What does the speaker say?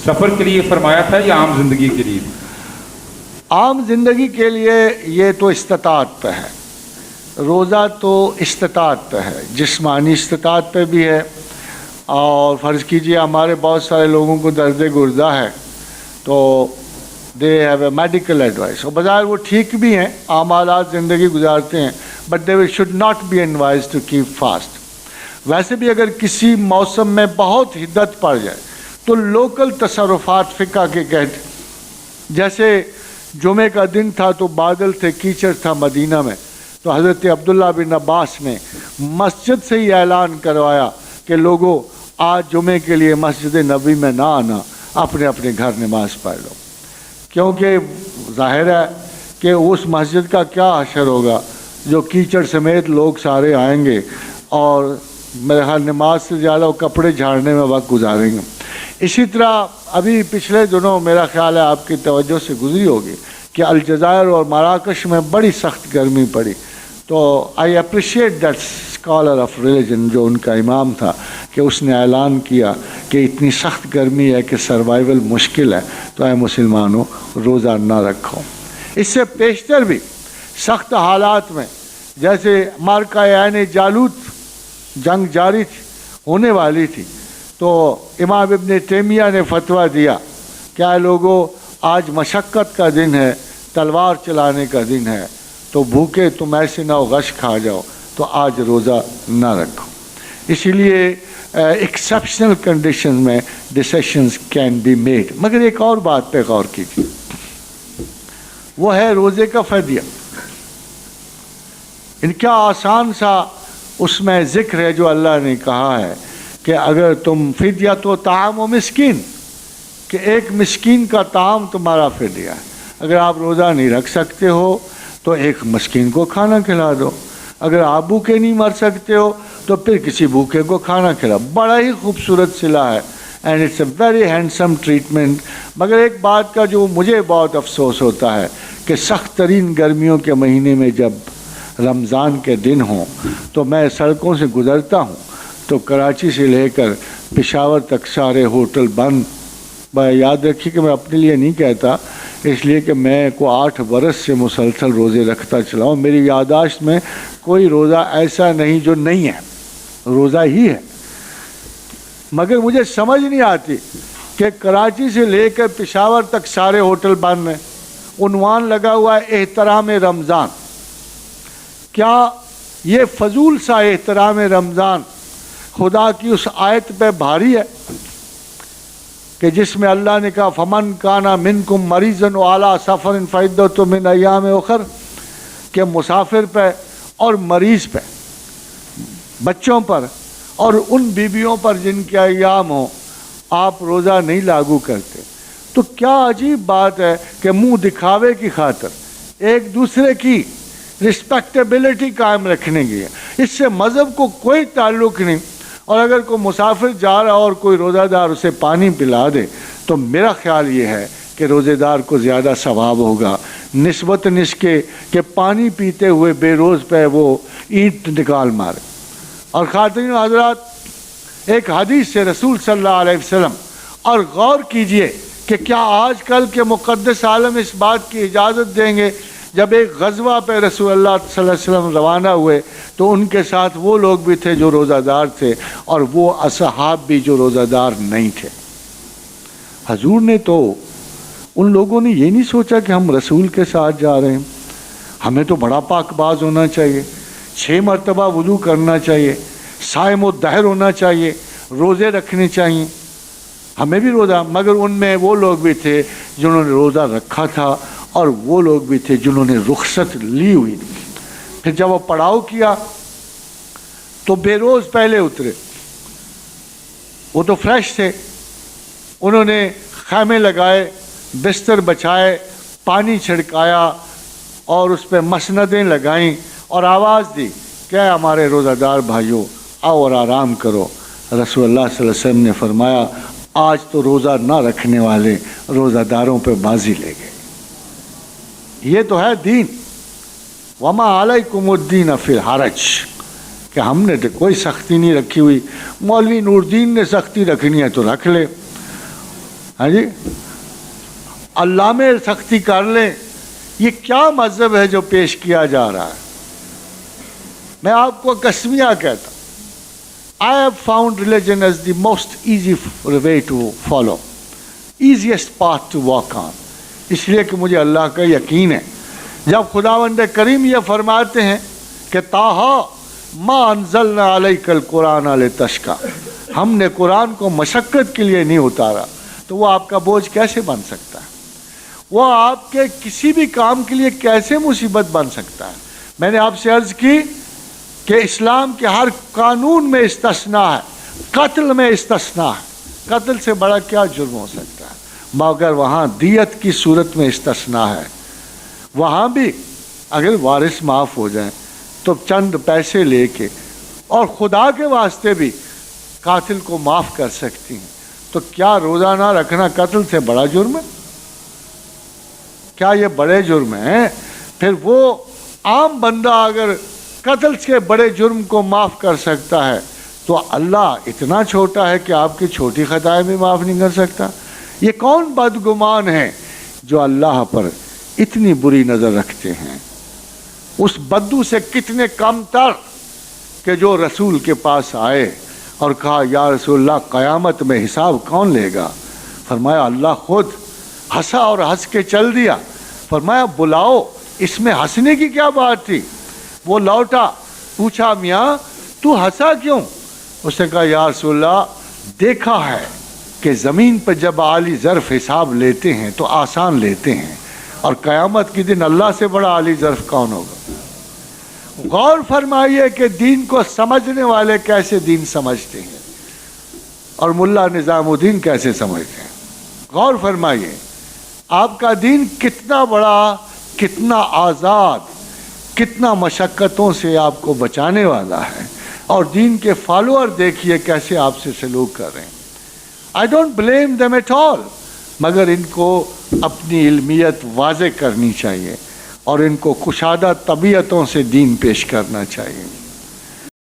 سفر کے لیے فرمایا تھا یا عام زندگی کے لیے؟ عام زندگی کے لیے یہ تو استطاعت پہ ہے، روزہ تو استطاعت پہ ہے، جسمانی استطاعت پہ بھی ہے. اور فرض کیجئے ہمارے بہت سارے لوگوں کو درد گردہ ہے تو they have a medical advice, اور بظاہر وہ ٹھیک بھی ہیں، عام حالات زندگی گزارتے ہیں، but they should not be advise to keep fast. ویسے بھی اگر کسی موسم میں بہت حدت پڑ جائے تو لوکل تصرفات فقہ کے کہتے، جیسے جمعے کا دن تھا تو بادل تھے، کیچڑ تھا مدینہ میں، تو حضرت عبداللہ بن عباس نے مسجد سے ہی اعلان کروایا کہ لوگوں آج جمعے کے لیے مسجد نبوی میں نہ آنا، اپنے اپنے گھر نماز پڑھ لو، کیونکہ ظاہر ہے کہ اس مسجد کا کیا حشر ہوگا جو کیچڑ سمیت لوگ سارے آئیں گے اور میرے خیال نماز سے زیادہ وہ کپڑے جھاڑنے میں وقت گزاریں گے. اسی طرح ابھی پچھلے دنوں میرا خیال ہے آپ کی توجہ سے گزری ہوگی کہ الجزائر اور مراکش میں بڑی سخت گرمی پڑی. تو I appreciate that scholar of religion جو ان کا امام تھا کہ اس نے اعلان کیا کہ اتنی سخت گرمی ہے کہ سروائیول مشکل ہے، تو اے مسلمانوں روزہ نہ رکھو. اس سے پیشتر بھی سخت حالات میں جیسے مارکہ عین جالوت جنگ جاری تھی، ہونے والی تھی، تو امام ابن تیمیہ نے فتویٰ دیا کہ اے لوگوں آج مشقت کا دن ہے، تلوار چلانے کا دن ہے، تو بھوکے تم ایسے نہ غش کھا جاؤ، تو آج روزہ نہ رکھو. اسی لیے ایکسیپشنل کنڈیشن میں ڈیسیشنز کین بی میڈ. مگر ایک اور بات پہ غور کیجیے، وہ ہے روزے کا فدیہ. ان کیا آسان سا اس میں ذکر ہے جو اللہ نے کہا ہے کہ اگر تم فدیہ تو طعام و مسکین، کہ ایک مسکین کا طعام تمہارا فدیہ ہے. اگر آپ روزہ نہیں رکھ سکتے ہو تو ایک مسکین کو کھانا کھلا دو، اگر آپ بھوکے نہیں مر سکتے ہو تو پھر کسی بھوکے کو کھانا کھلاؤ. بڑا ہی خوبصورت صلہ ہے، and it's a very handsome treatment. مگر ایک بات کا جو مجھے بہت افسوس ہوتا ہے کہ سخت ترین گرمیوں کے مہینے میں جب رمضان کے دن ہوں تو میں سڑکوں سے گزرتا ہوں تو کراچی سے لے کر پشاور تک سارے ہوٹل بند. یاد رکھیے کہ میں اپنے لیے نہیں کہتا، اس لیے کہ میں کو 8 برس سے مسلسل روزے رکھتا چلا ہوں. میری یادداشت میں کوئی روزہ ایسا نہیں جو نہیں ہے، روزہ ہی ہے. مگر مجھے سمجھ نہیں آتی کہ کراچی سے لے کر پشاور تک سارے ہوٹل بند ہیں، عنوان لگا ہوا ہے احترام رمضان. کیا یہ فضول سا احترام رمضان خدا کی اس آیت پہ بھاری ہے کہ جس میں اللہ نے کہا فمن کانا منکم مریضا وعلی سفر فعدۃ من ایام اخر، کہ مسافر پہ اور مریض پہ، بچوں پر اور ان بیویوں پر جن کے ایام ہوں آپ روزہ نہیں لاگو کرتے. تو کیا عجیب بات ہے کہ منہ دکھاوے کی خاطر ایک دوسرے کی رسپیکٹیبلٹی قائم رکھنے کی ہے، اس سے مذہب کو کوئی تعلق نہیں. اور اگر کوئی مسافر جا رہا اور کوئی روزہ دار اسے پانی پلا دے تو میرا خیال یہ ہے کہ روزے دار کو زیادہ ثواب ہوگا نسبت کے کہ پانی پیتے ہوئے بے روز پہ وہ اینٹ نکال مارے. اور خواتین و حضرات، ایک حدیث سے رسول صلی اللہ علیہ وسلم، اور غور کیجئے کہ کیا آج کل کے مقدس عالم اس بات کی اجازت دیں گے جب ایک غزوہ پہ رسول اللہ صلی اللہ علیہ وسلم روانہ ہوئے تو ان کے ساتھ وہ لوگ بھی تھے جو روزہ دار تھے اور وہ اصحاب بھی جو روزہ دار نہیں تھے. حضور نے تو ان لوگوں نے یہ نہیں سوچا کہ ہم رسول کے ساتھ جا رہے ہیں، ہمیں تو بڑا پاک باز ہونا چاہیے، 6 مرتبہ وضو کرنا چاہیے، صائم و دہر ہونا چاہیے، روزے رکھنے چاہیے، ہمیں بھی روزہ. مگر ان میں وہ لوگ بھی تھے جنہوں نے روزہ رکھا تھا اور وہ لوگ بھی تھے جنہوں نے رخصت لی ہوئی. پھر جب وہ پڑاؤ کیا تو بے روز پہلے اترے، وہ تو فریش تھے، انہوں نے خیمے لگائے، بستر بچھائے، پانی چھڑکایا اور اس پہ مسندیں لگائیں اور آواز دی کہ اے ہمارے روزہ دار بھائیوں آؤ اور آرام کرو. رسول اللہ صلی اللہ علیہ وسلم نے فرمایا آج تو روزہ نہ رکھنے والے روزہ داروں پہ بازی لے گئے. یہ تو ہے دین. وما علیکم الدین فی الحرج، کہ ہم نے تو کوئی سختی نہیں رکھی ہوئی. مولوی نور الدین نے سختی رکھنی ہے تو رکھ لے. ہاں جی، اللہ میں سختی کر لیں، یہ کیا مذہب ہے جو پیش کیا جا رہا ہے؟ میں آپ کو قسمیہ کہتا ہوں، I have found religion as the most easy way to follow, easiest path to walk on. اس لیے کہ مجھے اللہ کا یقین ہے. جب خداوند کریم یہ فرماتے ہیں کہ تاہا ما انزلنا علیک القرآن لتشقی، ہم نے قرآن کو مشقت کے لیے نہیں اتارا، تو وہ آپ کا بوجھ کیسے بن سکتا ہے؟ وہ آپ کے کسی بھی کام کے لیے کیسے مصیبت بن سکتا ہے؟ میں نے آپ سے عرض کی کہ اسلام کے ہر قانون میں استثناء ہے، قتل میں استثناء ہے. قتل سے بڑا کیا جرم ہو سکتا ہے؟ مگر وہاں دیت کی صورت میں استثناء ہے. وہاں بھی اگر وارث معاف ہو جائیں تو چند پیسے لے کے، اور خدا کے واسطے بھی قاتل کو معاف کر سکتی ہیں. تو کیا روزانہ رکھنا قتل سے بڑا جرم ہے؟ کیا یہ بڑے جرم ہیں؟ پھر وہ عام بندہ اگر قتل کے بڑے جرم کو معاف کر سکتا ہے تو اللہ اتنا چھوٹا ہے کہ آپ کی چھوٹی خطائیں بھی معاف نہیں کر سکتا؟ یہ کون بدگمان ہے جو اللہ پر اتنی بری نظر رکھتے ہیں؟ اس بدو سے کتنے کم تر کہ جو رسول کے پاس آئے اور کہا یا رسول اللہ قیامت میں حساب کون لے گا؟ فرمایا اللہ خود. ہنسا اور ہنس کے چل دیا. فرمایا بلاؤ، اس میں ہنسنے کی کیا بات تھی؟ وہ لوٹا، پوچھا میاں تو ہنسا کیوں؟ اس نے کہا یا رسول اللہ دیکھا ہے کہ زمین پر جب عالی ظرف حساب لیتے ہیں تو آسان لیتے ہیں، اور قیامت کے دن اللہ سے بڑا عالی ظرف کون ہوگا؟ غور فرمائیے کہ دین کو سمجھنے والے کیسے دین سمجھتے ہیں اور ملا نظام الدین کیسے سمجھتے ہیں. غور فرمائیے آپ کا دین کتنا بڑا، کتنا آزاد، کتنا مشقتوں سے آپ کو بچانے والا ہے، اور دین کے فالوور دیکھیے کیسے آپ سے سلوک کر رہے ہیں. I don't blame them at all، مگر ان کو اپنی علمیت واضح کرنی چاہیے اور ان کو کشادہ طبیعتوں سے دین پیش کرنا چاہیے.